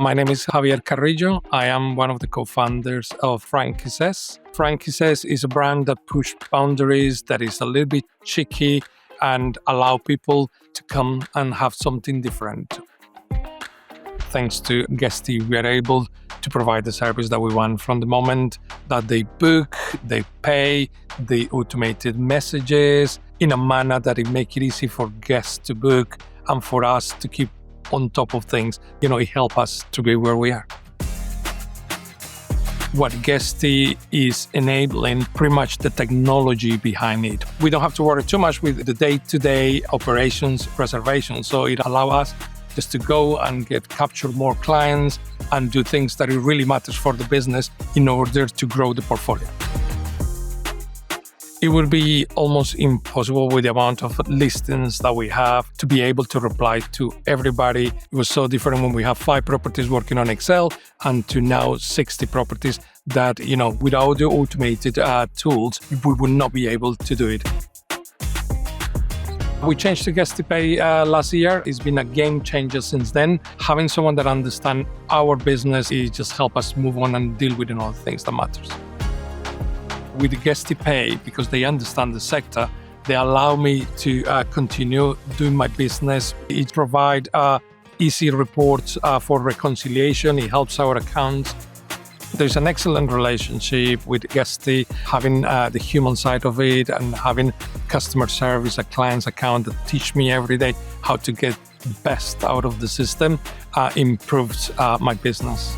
My name is Javier Carrillo. I am one of the co-founders of Frankie Says. Frankie Says is a brand that pushes boundaries, that is a little bit cheeky and allow people to come and have something different. Thanks to Guesty, we are able to provide the service that we want from the moment that they book, they pay, the automated messages in a manner that it makes it easy for guests to book and for us to keep on top of things. It helps us to be where we are. What Guesty is enabling, pretty much the technology behind it. We don't have to worry too much with the day-to-day operations reservation. So it allows us just to go and capture more clients and do things that it really matters for the business in order to grow the portfolio. It would be almost impossible with the amount of listings that we have to be able to reply to everybody. It was so different when we have 5 properties working on Excel and to now 60 properties that, without the automated tools, we would not be able to do it. We changed to GuestyPay last year. It's been a game changer since then. Having someone that understands our business, it just helps us move on and deal with all the things that matters. With GuestyPay, because they understand the sector, they allow me to continue doing my business. It provides easy reports for reconciliation. It helps our accounts. There's an excellent relationship with Guesty, having the human side of it and having customer service, a client's account that teach me every day how to get the best out of the system improves my business.